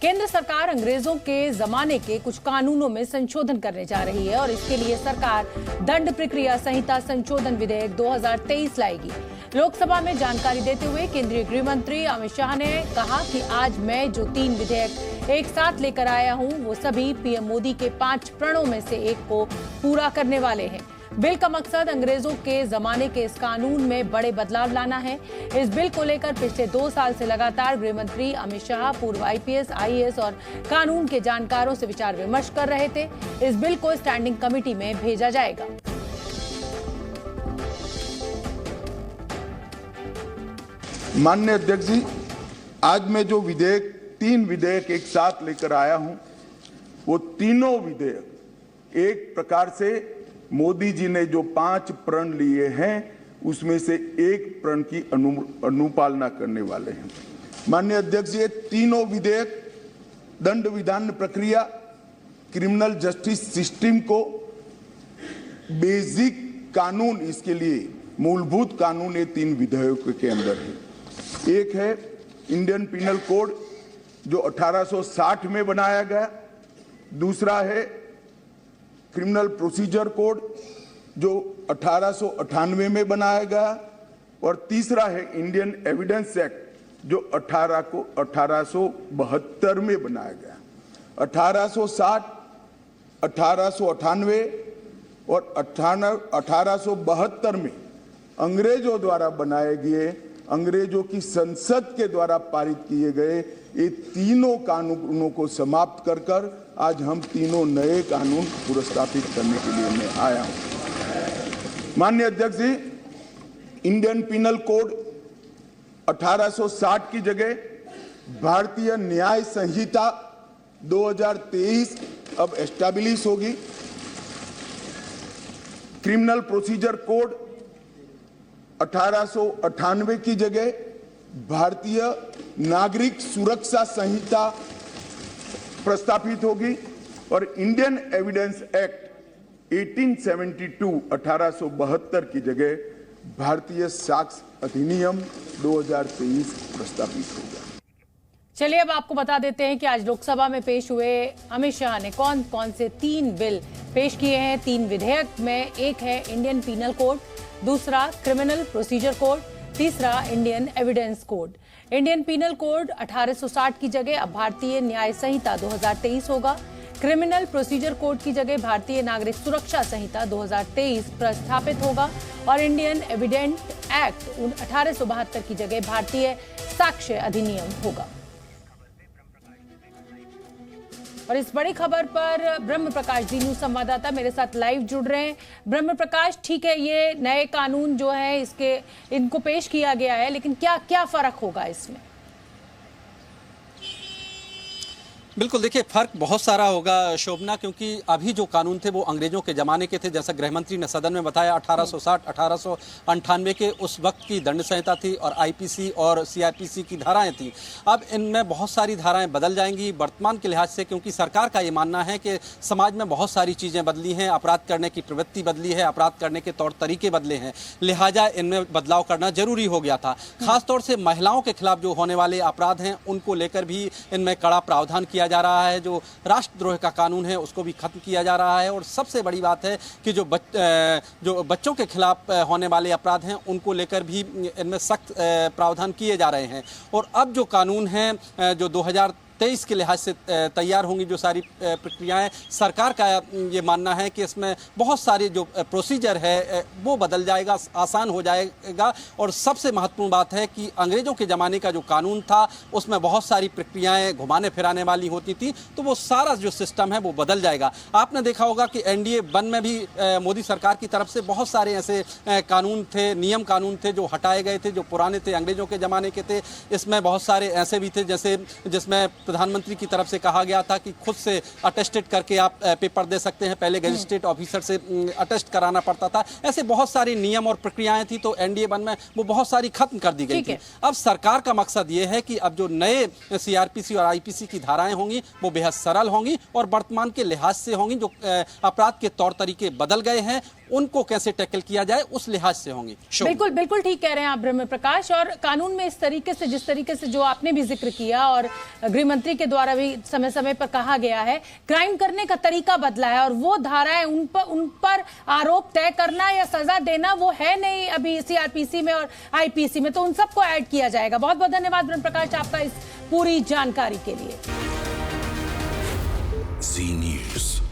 केंद्र सरकार अंग्रेजों के जमाने के कुछ कानूनों में संशोधन करने जा रही है और इसके लिए सरकार दंड प्रक्रिया संहिता संशोधन विधेयक 2023 लाएगी। लोकसभा में जानकारी देते हुए केंद्रीय गृह मंत्री अमित शाह ने कहा कि आज मैं जो 3 विधेयक एक साथ लेकर आया हूं वो सभी पीएम मोदी के 5 प्रणों में से एक को पूरा करने वाले हैं। बिल का मकसद अंग्रेजों के जमाने के इस कानून में बड़े बदलाव लाना है। इस बिल को लेकर पिछले 2 साल से लगातार गृह मंत्री अमित शाह पूर्व आईपीएस, आईएएस और कानून के जानकारों से विचार विमर्श कर रहे थे। इस बिल को स्टैंडिंग कमेटी में भेजा जाएगा। माननीय अध्यक्ष जी, आज मैं जो 3 विधेयक एक साथ लेकर आया हूं, वो तीनों विधेयक एक प्रकार से मोदी जी ने जो 5 प्रण लिए हैं उसमें से एक प्रण की अनुपालना करने वाले हैं। माननीय अध्यक्ष जी, ये तीनों विधेयक दंड विधान प्रक्रिया, क्रिमिनल जस्टिस सिस्टम को बेसिक कानून, इसके लिए मूलभूत कानून ये 3 विधेयकों के अंदर है। एक है इंडियन पिनल कोड जो 1860 में बनाया गया, दूसरा है क्रिमिनल प्रोसीजर कोड जो 1898 में बनाया गया और तीसरा है इंडियन एविडेंस एक्ट जो 1872 में बनाया गया। 1860, 1898 और 1872 में अंग्रेजों द्वारा बनाए गए, अंग्रेजों की संसद के द्वारा पारित किए गए ये तीनों कानूनों को समाप्त कर आज हम तीनों नए कानून पुरस्कृत करने के लिए मैं आया हूं। माननीय अध्यक्ष जी, इंडियन पिनल कोड 1860 की जगह भारतीय न्याय संहिता 2023 अब एस्टैब्लिश होगी। क्रिमिनल प्रोसीजर कोड 1898 की जगह भारतीय नागरिक सुरक्षा संहिता प्रस्तावित होगी और इंडियन एविडेंस एक्ट 1872 की जगह भारतीय साक्ष्य अधिनियम 2023 प्रस्तावित होगा। चलिए अब आपको बता देते हैं कि आज लोकसभा में पेश हुए अमित शाह ने कौन कौन से 3 बिल पेश किए हैं। 3 विधेयक में एक है इंडियन पिनल कोड, दूसरा क्रिमिनल प्रोसीजर कोड, तीसरा Indian evidence code. Indian penal code 1860 की जगह अब भारतीय न्याय संहिता 2023 होगा। क्रिमिनल प्रोसीजर कोड की जगह भारतीय नागरिक सुरक्षा संहिता 2023 प्रस्थापित होगा और इंडियन एविडेंस एक्ट 1872 की जगह भारतीय साक्ष्य अधिनियम होगा। और इस बड़ी खबर पर ब्रह्म प्रकाश जी न्यूज संवाददाता मेरे साथ लाइव जुड़ रहे हैं। ब्रह्म प्रकाश, ठीक है, ये नए कानून जो है इनको पेश किया गया है, लेकिन क्या क्या फर्क होगा इसमें? बिल्कुल, देखिए फर्क बहुत सारा होगा शोभना, क्योंकि अभी जो कानून थे वो अंग्रेजों के ज़माने के थे। जैसा गृह मंत्री ने सदन में बताया, 1860 1898 के उस वक्त की दंड संहिता थी और आईपीसी और सीआरपीसी की धाराएं थी। अब इनमें बहुत सारी धाराएं बदल जाएंगी वर्तमान के लिहाज से, क्योंकि सरकार का ये मानना है कि समाज में बहुत सारी चीज़ें बदली हैं, अपराध करने की प्रवृत्ति बदली है, अपराध करने के तौर तरीके बदले हैं, लिहाजा इनमें बदलाव करना जरूरी हो गया था। खासतौर से महिलाओं के खिलाफ जो होने वाले अपराध हैं उनको लेकर भी इनमें कड़ा प्रावधान किया जा रहा है। जो राष्ट्रद्रोह का कानून है उसको भी खत्म किया जा रहा है और सबसे बड़ी बात है कि जो बच्चों के खिलाफ होने वाले अपराध हैं उनको लेकर भी इनमें सख्त प्रावधान किए जा रहे हैं। और अब जो कानून है जो 2023 के लिहाज से तैयार होंगी जो सारी प्रक्रियाएं, सरकार का ये मानना है कि इसमें बहुत सारे जो प्रोसीजर है वो बदल जाएगा, आसान हो जाएगा। और सबसे महत्वपूर्ण बात है कि अंग्रेजों के ज़माने का जो कानून था उसमें बहुत सारी प्रक्रियाएं घुमाने फिराने वाली होती थी, तो वो सारा जो सिस्टम है वो बदल जाएगा। आपने देखा होगा कि NDA 1 में भी मोदी सरकार की तरफ से बहुत सारे ऐसे कानून थे, नियम कानून थे जो हटाए गए थे, जो पुराने थे, अंग्रेजों के ज़माने के थे। इसमें बहुत सारे ऐसे भी थे जैसे जिसमें प्रधानमंत्री की तरफ से कहा गया था कि खुद से अटेस्टेड करके आप पेपर दे सकते हैं, पहले गजिस्ट्रेट ऑफिसर से अटेस्ट कराना पड़ता था। ऐसे बहुत सारी नियम और प्रक्रियाएं थी, तो NDA 1 में वो बहुत सारी खत्म कर दी गई थी। अब सरकार का मकसद ये है कि अब जो नए CRPC और IPC की धाराएं होंगी वो बेहद सरल होंगी और वर्तमान के लिहाज से होंगी। जो अपराध के तौर तरीके बदल गए हैं उनको कैसे टैकल किया जाए उस लिहाज से होंगी। बिल्कुल बिल्कुल ठीक कह रहे हैं आप ब्रह्म प्रकाश। और कानून में इस तरीके से, जिस तरीके से जो आपने भी जिक्र किया और गृह मंत्री के द्वारा भी समय समय पर कहा गया है, क्राइम करने का तरीका बदला है और वो धाराएं उन पर आरोप तय करना या सजा देना वो है नहीं अभी सीआरपीसी में और आईपीसी में, तो उन सबको ऐड किया जाएगा। बहुत बहुत धन्यवाद ब्रह्म प्रकाश आपका इस पूरी जानकारी के लिए। जी न्यूज़।